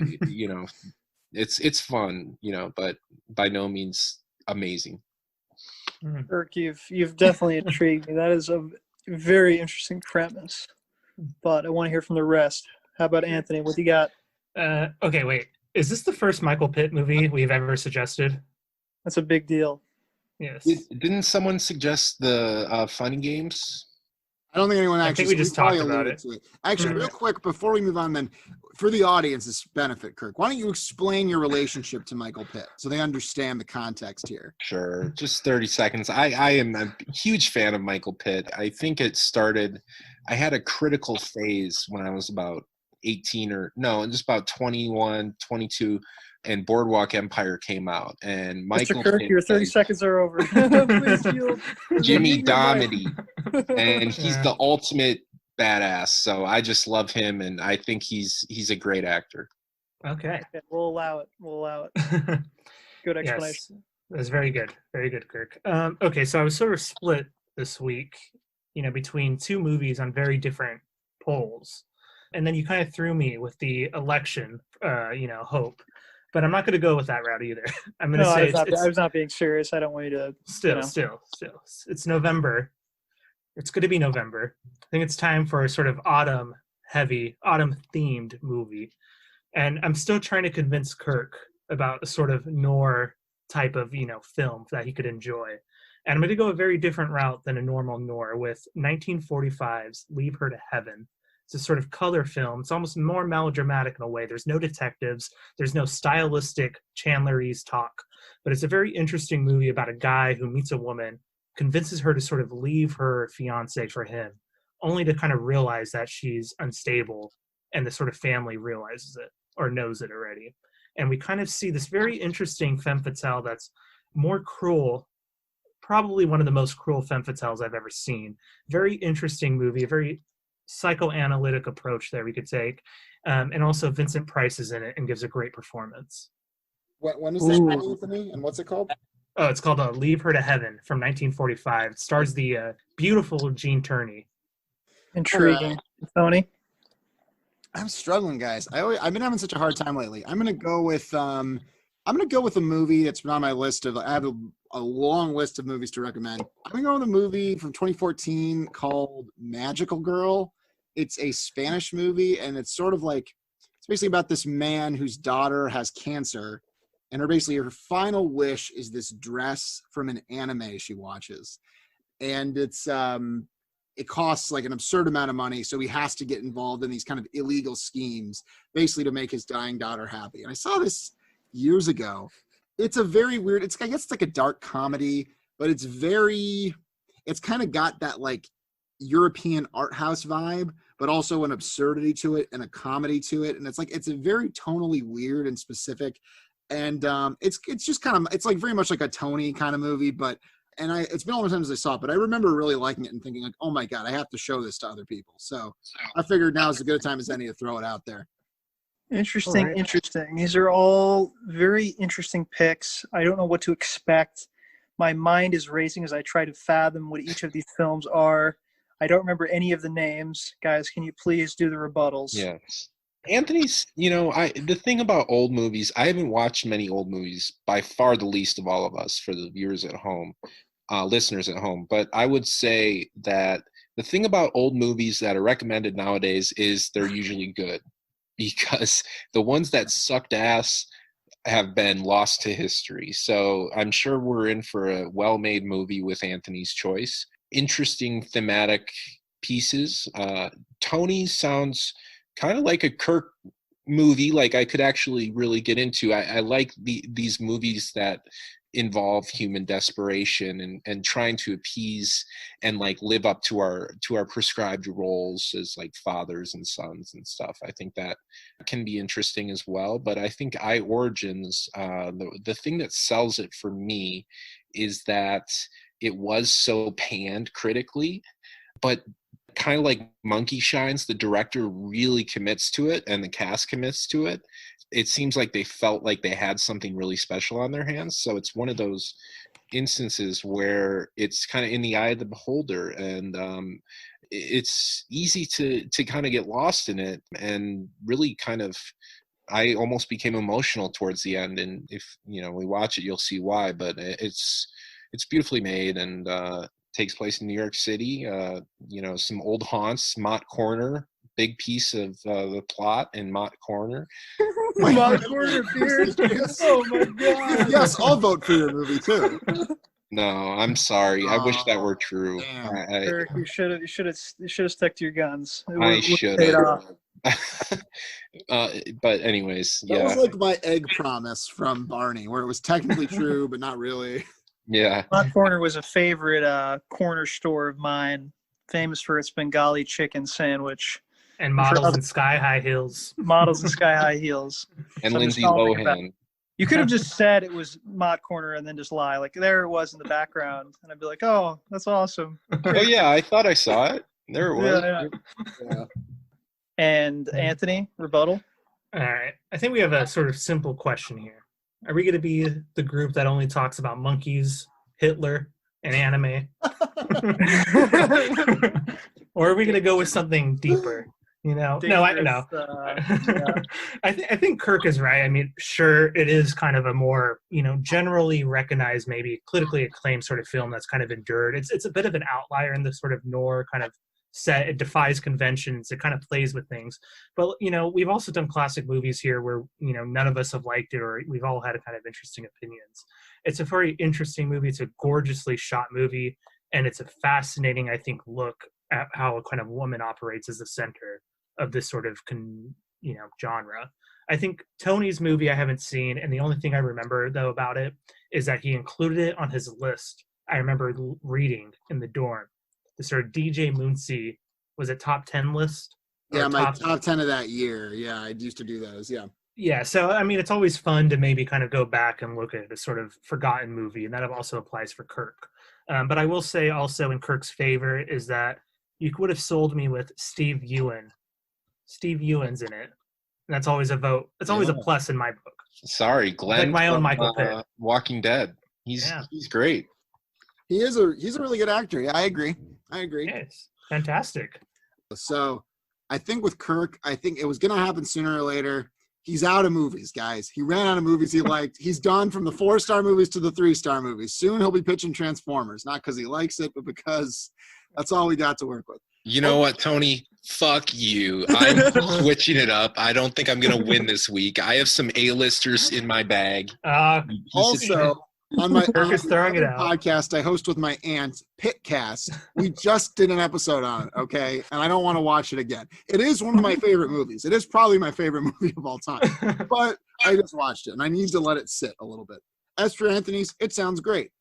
it's fun, but by no means amazing. Kirk, you've definitely intrigued me. That is a very interesting premise, but I want to hear from the rest. How about Anthony? What you got? Okay, wait. Is this the first Michael Pitt movie we've ever suggested? That's a big deal. Yes. Didn't someone suggest the Funny Games? I don't think anyone I actually. think we just talked about alluded it. to it. Actually, Mhm. real quick before we move on, then, for the audience's benefit, Kirk, why don't you explain your relationship to Michael Pitt so they understand the context here? Sure, just 30 seconds. I am a huge fan of Michael Pitt. I think it started. I had a critical phase when I was about 18 just about 21, 22, and Boardwalk Empire came out, and Michael Mr. Kirk, Pitt your 30 was seconds are over. Please yield. Jimmy Yield your mic. Domedy, and he's Yeah. the ultimate badass. So I just love him, and I think he's a great actor. Okay. Okay, we'll allow it. Good explanation. Yes, that's very good. Very good, Kirk. Okay, so I was sort of split this week, between two movies on very different polls. And then you kind of threw me with the election, hope. But I'm not going to go with that route either. I'm going to No, say I was not being serious. I don't want you to. still. It's November. It's going to be November. I think it's time for a sort of autumn-themed movie. And I'm still trying to convince Kirk about a sort of noir type of, film that he could enjoy. And I'm going to go a very different route than a normal noir with 1945's Leave Her to Heaven. It's a sort of color film. It's almost more melodramatic in a way. There's no detectives. There's no stylistic Chandlerese talk. But it's a very interesting movie about a guy who meets a woman, convinces her to sort of leave her fiance for him, only to kind of realize that she's unstable, and the sort of family realizes it or knows it already. And we kind of see this very interesting femme fatale that's more cruel, probably one of the most cruel femme fatales I've ever seen. Very interesting movie, a very psychoanalytic approach there we could take. And also Vincent Price is in it and gives a great performance. When is this, Ooh. Anthony? And what's it called? Oh, it's called Leave Her to Heaven from 1945. It stars the beautiful Gene Tierney. Intriguing. Tony? I'm struggling, guys. I've been having such a hard time lately. I'm gonna go with a movie that's been on my list of. I have a long list of movies to recommend. I'm gonna go with a movie from 2014 called Magical Girl. It's a Spanish movie, and it's sort of like it's basically about this man whose daughter has cancer, and her final wish is this dress from an anime she watches, and it costs like an absurd amount of money, so he has to get involved in these kind of illegal schemes, basically to make his dying daughter happy. And I saw this years ago. It's a very weird. I guess it's like a dark comedy, but it's kind of got that like European art house vibe, but also an absurdity to it and a comedy to it. And it's a very tonally weird and specific. And it's just kind of, it's like very much like a Tony kind of movie, but it's been a long time since I saw it, but I remember really liking it and thinking like, oh my God, I have to show this to other people. So I figured now is as good a time as any to throw it out there. Interesting, Alright. interesting. These are all very interesting picks. I don't know what to expect. My mind is racing as I try to fathom what each of these films are. I don't remember any of the names. Guys, can you please do the rebuttals? Yes. Anthony's, the thing about old movies, I haven't watched many old movies, by far the least of all of us for the viewers at home, listeners at home. But I would say that the thing about old movies that are recommended nowadays is they're usually good, because the ones that sucked ass have been lost to history. So I'm sure we're in for a well-made movie with Anthony's choice. Interesting thematic pieces. Tony sounds kind of like a Kirk movie, like I could actually really get into. I like these movies that involve human desperation and trying to appease and like live up to our prescribed roles as like fathers and sons and stuff. I think that can be interesting as well. But I think Origins, the thing that sells it for me is that it was so panned critically, but kind of like Monkey Shines, the director really commits to it and the cast commits to it. It seems like they felt like they had something really special on their hands. So it's one of those instances where it's kind of in the eye of the beholder. And it's easy to kind of get lost in it, and really kind of, I almost became emotional towards the end. And if we watch it, you'll see why. But it's beautifully made, and takes place in New York City. Some old haunts, Mott Corner, big piece of the plot in Mott Corner. Mott Corner appears. Oh my god! Yes, I'll vote for your movie too. No, I'm sorry. I wish that were true. Eric, you should have stuck to your guns. I should have. But anyways, that was like my egg promise from Barney, where it was technically true, but not really. Yeah. Mott Corner was a favorite corner store of mine, famous for its Bengali chicken sandwich. And models in sky-high heels. Models in sky-high heels. And So Lindsay Lohan. You could have just said it was Mott Corner and then just lie. Like, there it was in the background. And I'd be like, oh, that's awesome. Oh, yeah, I thought I saw it. There it was. Yeah. And Anthony, rebuttal? All right. I think we have a sort of simple question here. Are we going to be the group that only talks about monkeys, Hitler, and anime? Or are we going to go with something deeper? No, I know. Yeah. I think Kirk is right. I mean, sure, it is kind of a more, generally recognized, maybe critically acclaimed sort of film that's kind of endured. It's a bit of an outlier in the sort of noir kind of set. It defies conventions. It kind of plays with things. But, we've also done classic movies here where, none of us have liked it, or we've all had kind of interesting opinions. It's a very interesting movie. It's a gorgeously shot movie, and it's a fascinating, I think, look at how a kind of woman operates as the center of this sort of genre. I think Tony's movie I haven't seen, and the only thing I remember though about it is that he included it on his list. I remember reading in the dorm the sort of DJ Moonsey, was it top 10 list? Yeah, my top 10 of that year. Yeah, I used to do those. Yeah. Yeah, so I mean, it's always fun to maybe kind of go back and look at a sort of forgotten movie, and that also applies for Kirk. But I will say also in Kirk's favor is that you would have sold me with Steve Ewan. Steve Ewan's in it. And that's always a vote. It's always a plus in my book. Sorry, Glenn. Like my own Michael Pitt. Walking Dead. He's great. He's a really good actor. Yeah, I agree. Yes, fantastic. So I think with Kirk, I think it was going to happen sooner or later. He's out of movies, guys. He ran out of movies he liked. He's done from the 4-star movies to the 3-star movies. Soon he'll be pitching Transformers, not because he likes it, but because that's all we got to work with. You know what, Tony? Fuck you. I'm switching it up. I don't think I'm going to win this week. I have some A-listers in my bag. Also, on my podcast I host with my aunt, Pitcast, we just did an episode on it, okay? And I don't want to watch it again. It is one of my favorite movies. It is probably my favorite movie of all time. But I just watched it, and I need to let it sit a little bit. As for Anthony's, it sounds great.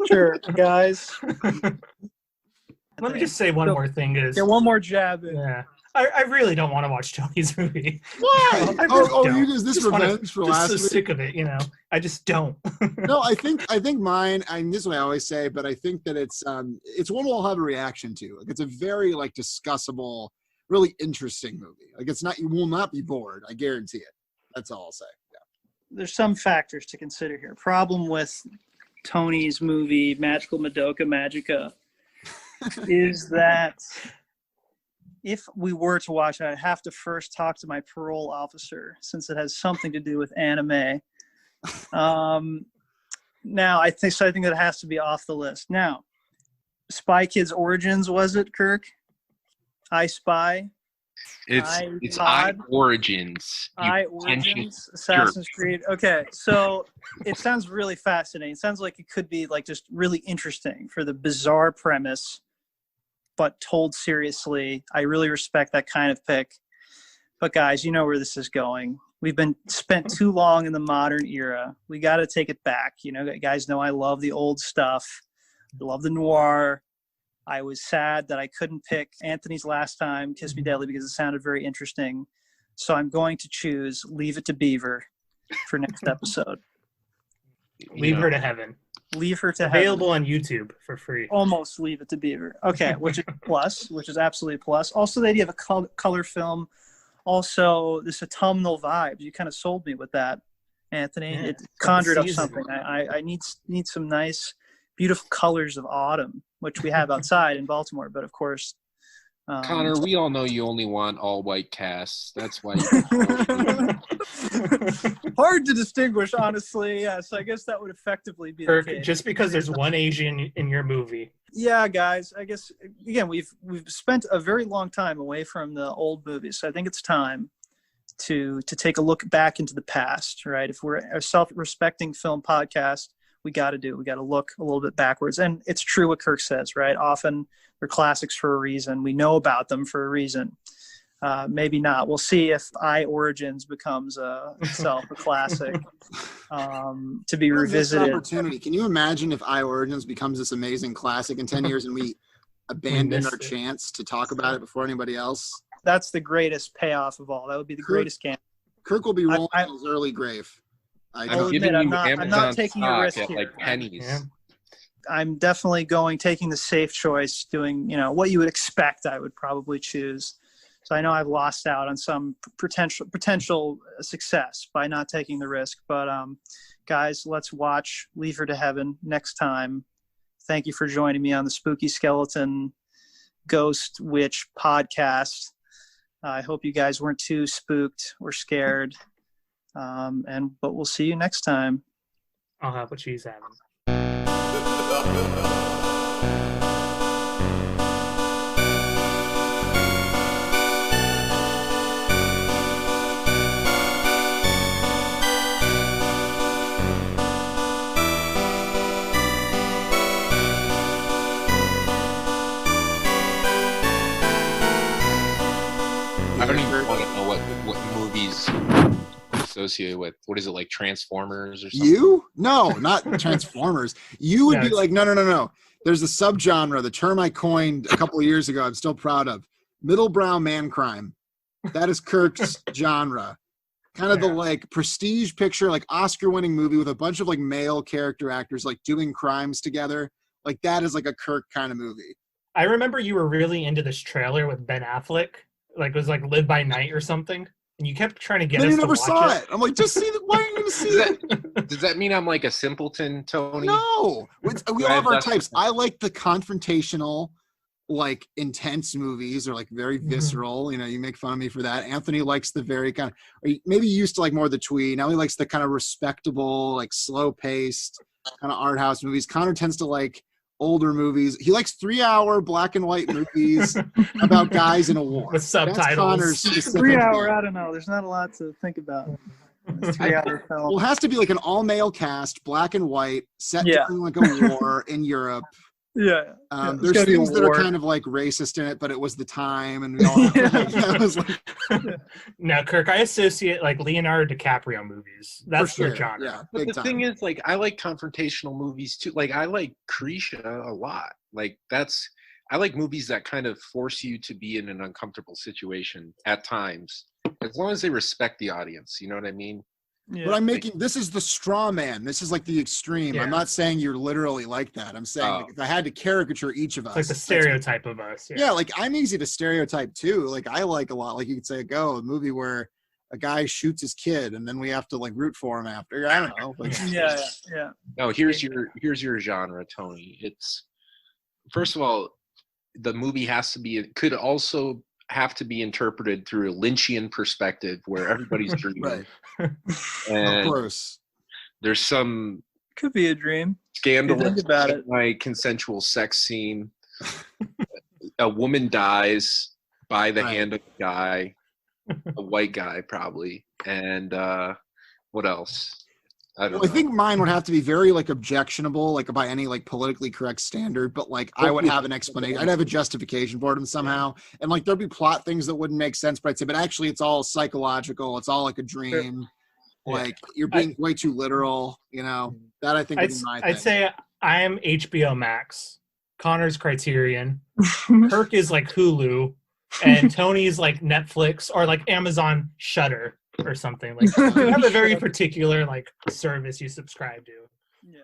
Sure, guys. Let me just say one more thing. One more jab. Yeah. I really don't want to watch Tony's movie. Why? You just this revenge for last week? I'm so sick of it, I just don't. No, I think mine. This is what I always say, but I think that it's one we'll have a reaction to. Like, it's a very discussable, really interesting movie. Like, it's not, you will not be bored. I guarantee it. That's all I'll say. Yeah. There's some factors to consider here. Problem with Tony's movie Magical Madoka Magica is that if we were to watch it, I'd have to first talk to my parole officer, since it has something to do with anime. Now, I think that it has to be off the list. Now, Spy Kids Origins, was it, Kirk? I Spy? It's I Origins. Origins, Assassin's Creed. Okay, so it sounds really fascinating. It sounds like it could be just really interesting for the bizarre premise, but told seriously. I really respect that kind of pick. But guys, you know where this is going. We've been spent too long in the modern era. We got to take it back. Guys know I love the old stuff. I love the noir. I was sad that I couldn't pick Anthony's last time, Kiss Me Deadly, because it sounded very interesting. So I'm going to choose Leave It to Beaver for next episode. Leave Her to Heaven. Leave Her to Heaven. Available on YouTube for free. Almost Leave It to Beaver. Okay, which is plus, which is absolutely a plus. Also, the idea of a color film. Also, this autumnal vibes. You kind of sold me with that, Anthony. Yeah, it conjured up something. I need some nice beautiful colors of autumn, which we have outside in Baltimore. But of course, Connor, we all know you only want all white casts. That's why you hard to distinguish, honestly. Yes, I guess that would effectively be the case. Just because there's one Asian in your movie. Yeah, guys. I guess again we've spent a very long time away from the old movies, so I think it's time to take a look back into the past, right? If we're a self-respecting film podcast, we got to look a little bit backwards. And it's true what Kirk says, right? Often they're classics for a reason. We know about them for a reason. Maybe not. We'll see if I Origins becomes itself a classic to be revisited. Opportunity. Can you imagine if I Origins becomes this amazing classic in 10 years and we abandon our chance to talk about it before anybody else? That's the greatest payoff of all. That would be the greatest game. Kirk will be rolling in his early grave. I'm giving you I'm Amazon not taking a risk at here. like pennies. Yeah. I'm definitely taking the safe choice, doing, what you would expect I would probably choose. So I know I've lost out on some potential success by not taking the risk. But guys, let's watch Leave Her to Heaven next time. Thank you for joining me on the Spooky Skeleton Ghost Witch podcast. I hope you guys weren't too spooked or scared. But we'll see you next time. I'll have what she's having. I don't even want to know what movies associated with. What is it, like Transformers or something? You? No, not Transformers. You would be like, no. There's a subgenre, the term I coined a couple of years ago, I'm still proud of. Middle brow man crime. That is Kirk's genre. Kind of the like prestige picture, like Oscar-winning movie with a bunch of like male character actors like doing crimes together. Like that is like a Kirk kind of movie. I remember you were really into this trailer with Ben Affleck. Like it was like Live by Night or something. And you kept trying to get us to watch it. You never saw it. I'm like, just see the. Why are you going to see it? Does that mean I'm like a simpleton, Tony? No. We all have our types. I like the confrontational, like intense movies, or like very visceral. You know, you make fun of me for that. Anthony likes the very kind of, or maybe he used to like more of the twee. Now he likes the kind of respectable, like slow paced kind of art house movies. Connor tends to like older movies. He likes 3-hour black and white movies about guys in a war with subtitles. 3 hour, I don't know. There's not a lot to think about. 3-hour film. Well, it has to be like an all male cast, black and white, set during like a war in Europe. There's things that are kind of like racist in it, but it was the time, and we all that was like. Now, Kirk, I associate like Leonardo DiCaprio movies. That's your genre. Yeah, but the thing is, like, I like confrontational movies too. Like, I like Krisha a lot. Like, I like movies that kind of force you to be in an uncomfortable situation at times, as long as they respect the audience. You know what I mean? Yeah. But I'm making this is the straw man. This is like the extreme. I'm not saying you're literally like that. I'm saying like, if I had to caricature each of us, it's like the stereotype of us. Yeah, like I'm easy to stereotype too. Like I like a lot. Like you could say, a movie where a guy shoots his kid and then we have to like root for him after. I don't know. Like, yeah. No, here's your genre, Tony. It's first of all, the movie could also have to be interpreted through a Lynchian perspective where everybody's dreaming. Right. And of course. There's some could be a dream. Scandalous about it. Like consensual sex scene. A woman dies by the hand of a guy, a white guy probably. And what else? I don't know. I think mine would have to be very like objectionable, like by any like politically correct standard, but like I would have an explanation. I'd have a justification for them somehow. And like there'd be plot things that wouldn't make sense, but I'd say, but actually it's all psychological. It's all like a dream. Like you're being way too literal, you know. That I think would be my thing. I'd say I am HBO Max. Connor's Criterion. Kirk is like Hulu. And Tony's like Netflix or like Amazon Shudder or something. Like you have a very particular like service you subscribe to. Yeah.